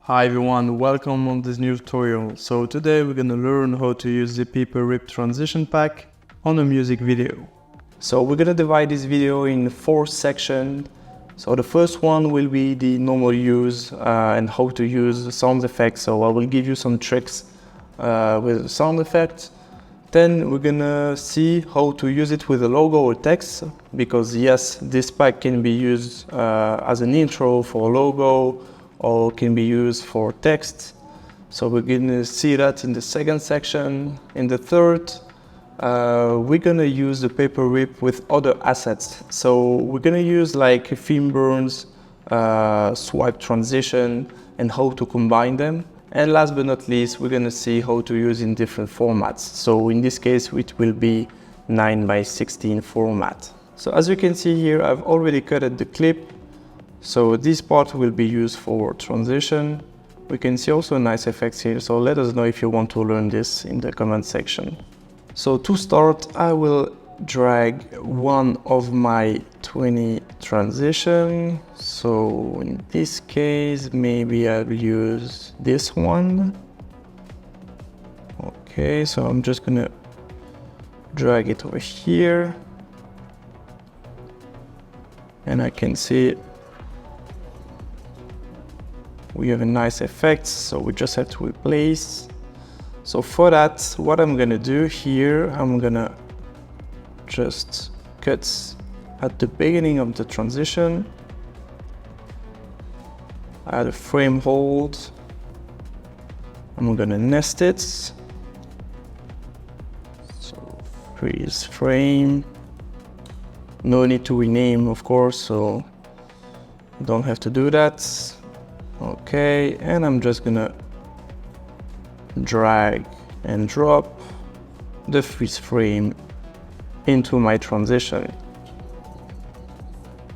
Hi everyone, welcome on this new tutorial. So today we're gonna learn how to use the paper rip transition pack on a music video. So we're gonna divide this video in 4 sections. So the first one will be the normal use and how to use sound effects. So I will give you some tricks with sound effects. Then we're gonna see how to use it with a logo or text, because yes, this pack can be used as an intro for a logo or can be used for text. So we're gonna see that in the second section. In the third, we're gonna use the paper rip with other assets. So we're gonna use like film burns, swipe transition, and how to combine them. And last but not least, we're gonna see how to use in different formats. So in this case, it will be 9:16 format. So as you can see here, I've already cut the clip. So this part will be used for transition. We can see also nice effects here. So let us know if you want to learn this in the comment section. So to start, I will drag one of my 20 transition. So in this case, maybe I'll use this one. Okay, so I'm just gonna drag it over here. And I can see we have a nice effect, so we just have to replace. So for that, what I'm gonna do here, I'm gonna just cut at the beginning of the transition, add a frame hold, I'm gonna nest it. So freeze frame, no need to rename of course, so don't have to do that. Okay, and I'm just gonna drag and drop the freeze frame into my transition.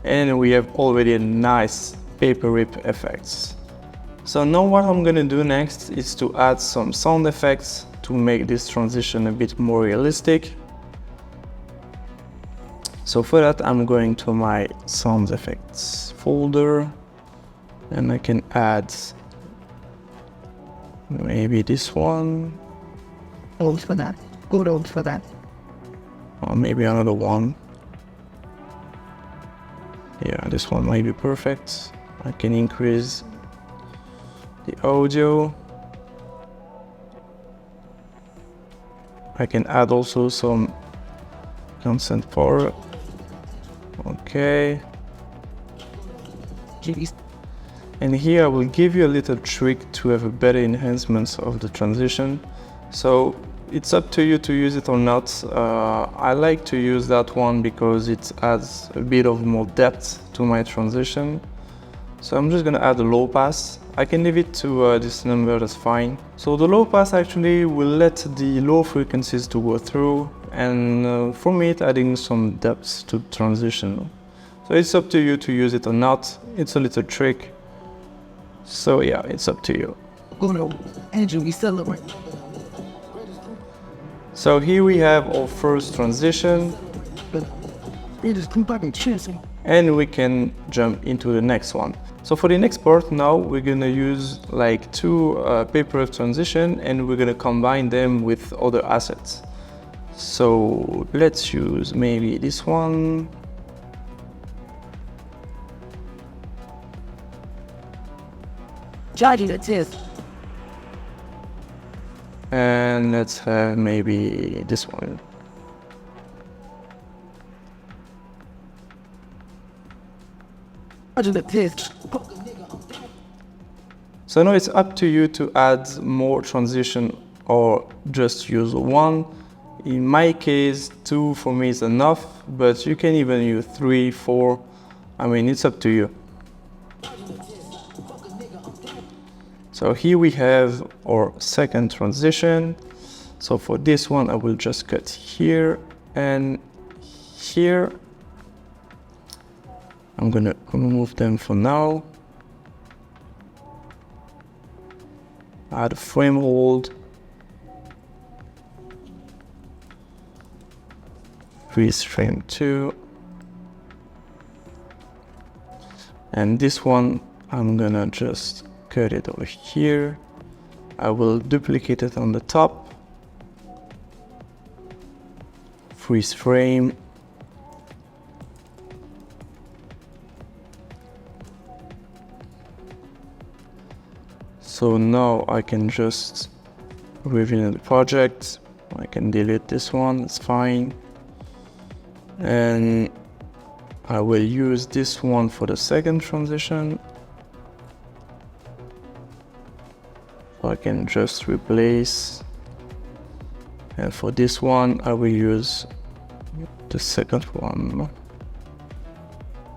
And we have already a nice paper rip effects. So now what I'm gonna do next is to add some sound effects to make this transition a bit more realistic. So for that, I'm going to my sound effects folder. And I can add maybe this one. Old for that. Good old for that. Or maybe another one. Yeah, this one might be perfect. I can increase the audio. I can add also some constant power. Okay. Jeez. And here I will give you a little trick to have a better enhancement of the transition. So it's up to you to use it or not. I like to use that one because it adds a bit of more depth to my transition. So I'm just gonna add a low pass. I can leave it to this number, that's fine. So the low pass actually will let the low frequencies to go through, and for me it's adding some depth to transition. So it's up to you to use it or not. It's a little trick. So yeah, it's up to you. Good old Andrew, we celebrate. So here we have our first transition. But it is fucking chasing. And we can jump into the next one. So for the next part now, we're gonna use like 2 paper transition and we're gonna combine them with other assets. So let's use maybe this one. Judging the test. And let's have maybe this one. Judging the test. So now it's up to you to add more transition or just use one. In my case, 2 for me is enough, but you can even use 3, 4. I mean, it's up to you. So here we have our second transition. So for this one, I will just cut here and here. I'm gonna remove them for now. Add a frame hold. Freeze frame 2. And this one, I'm gonna just cut it over here. I will duplicate it on the top. Freeze frame. So now I can just review the project. I can delete this one, it's fine. And I will use this one for the second transition. So I can just replace. And for this one, I will use the second one.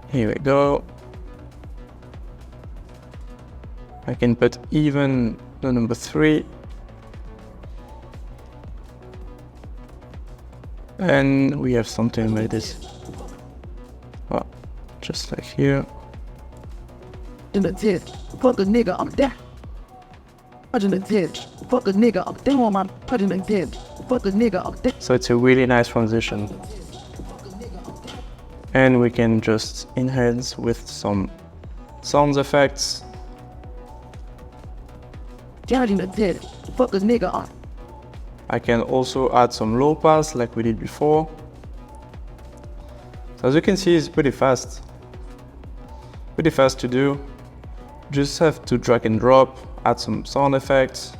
Here we go. I can put even the number 3. And we have something like this. Oh, just like here. In the tent, fuck a nigga, I'm there. Punching the tent, fuck a nigga, I'm there on my punching the tent, fuck a nigga, I'm there. So it's a really nice transition. And we can just enhance with some sound effects. Charging the tent, fuck a nigga, I'm. I can also add some low pass like we did before. So as you can see, it's pretty fast. Pretty fast to do. Just have to drag and drop, add some sound effects.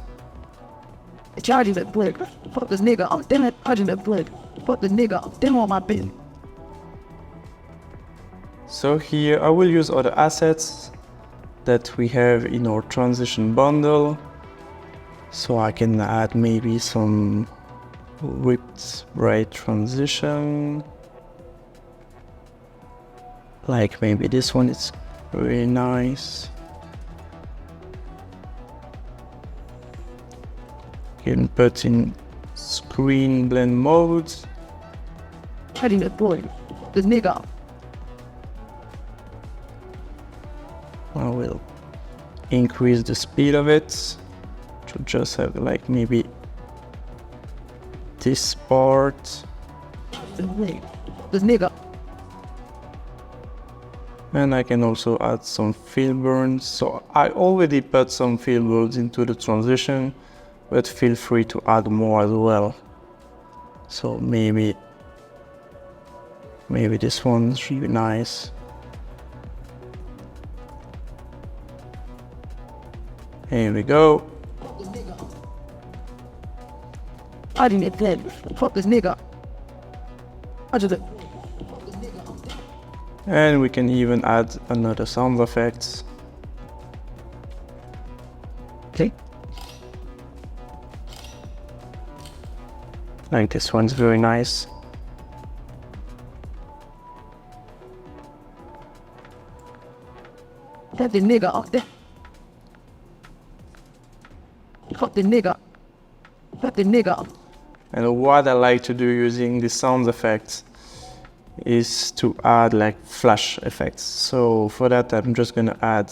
Charging the flick, fuck this nigga, I'm there. Charging the flick, fuck the nigga, I'm there on my bed. So here I will use other assets that we have in our transition bundle. So I can add maybe some whipped bright transition. Like maybe this one is really nice. Can put in screen blend mode. Charging the flick, this nigga. I will increase the speed of it. To just have like maybe this part. This nigga. And I can also add some fill burns. So I already put some fill burns into the transition, but feel free to add more as well. So maybe this one's really nice. Here we go. I didn't play. Fuck this nigga. I just. And we can even add another sound effect. Okay. Like this one's very nice. That the nigga out there. Fuck the nigga. Fuck the nigga. And what I like to do using the sound effects is to add like flash effects. So for that, I'm just gonna add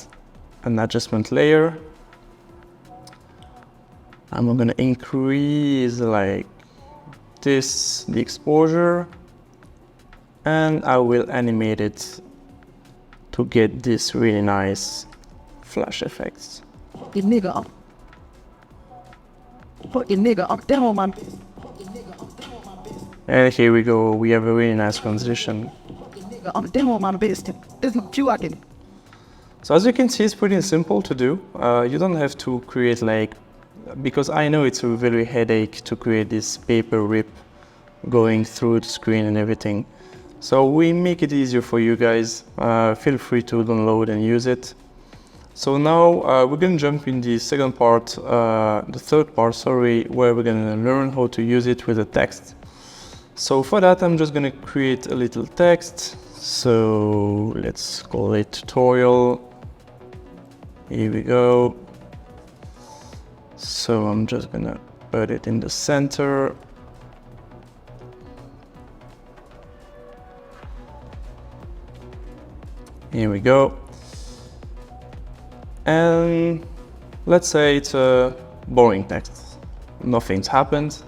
an adjustment layer. I'm gonna increase like this, the exposure, and I will animate it to get this really nice flash effects. Fuck the nigga. Fuck the nigga. I'm down on my. And here we go, we have a really nice transition. I'm down on my business. There's no few I can. So as you can see, it's pretty simple to do. You don't have to create like, because I know it's a very headache to create this paper rip going through the screen and everything. So we make it easier for you guys. Feel free to download and use it. So now we're gonna jump in the second part, the third part, sorry, where we're gonna learn how to use it with the text. So for that, I'm just gonna create a little text. So let's call it tutorial. Here we go. So I'm just gonna put it in the center. Here we go. And let's say it's a boring text. Nothing's happened.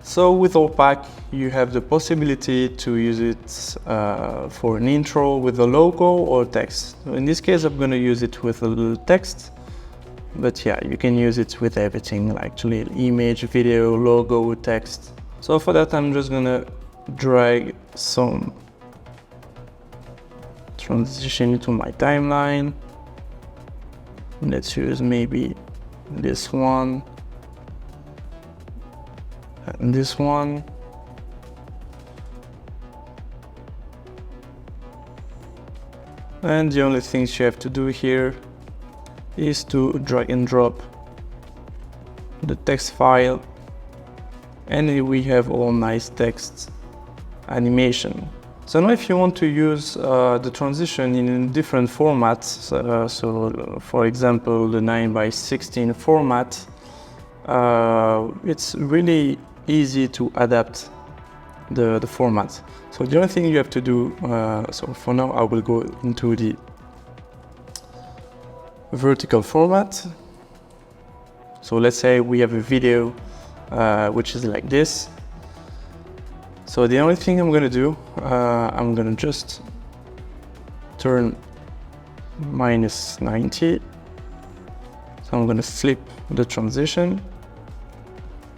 So with our pack, you have the possibility to use it for an intro with a logo or text. In this case, I'm going to use it with a little text. but yeah, you can use it with everything, like actually image, video, logo, text. So for that, I'm just gonna drag some transition into my timeline. Let's use maybe this one and this one. And the only things you have to do here is to drag and drop the text file, and here we have all nice text animation. So now if you want to use the transition in different formats, so for example the 9:16 format, it's really easy to adapt the format. So the only thing you have to do, so for now I will go into the vertical format. So let's say we have a video which is like this. So the only thing I'm gonna do, I'm gonna just turn -90. So I'm gonna flip the transition,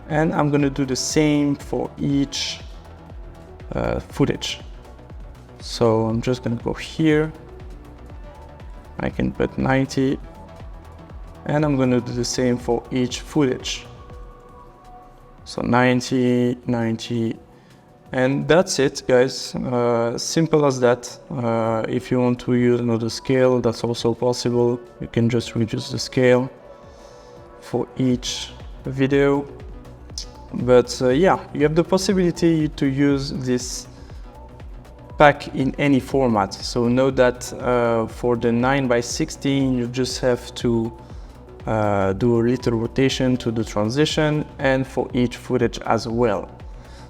and I'm gonna do the same for each footage. So I'm just gonna go here, I can put 90, and I'm gonna do the same for each footage. So 90, 90, and that's it, guys. Simple as that. If you want to use another scale, that's also possible. You can just reduce the scale for each video. But yeah, you have the possibility to use this pack in any format. So know that for the 9:16, you just have to do a little rotation to the transition, and for each footage as well.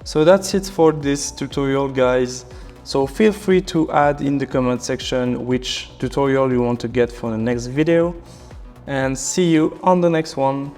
So that's it for this tutorial, guys. So feel free to add in the comment section which tutorial you want to get for the next video, and see you on the next one.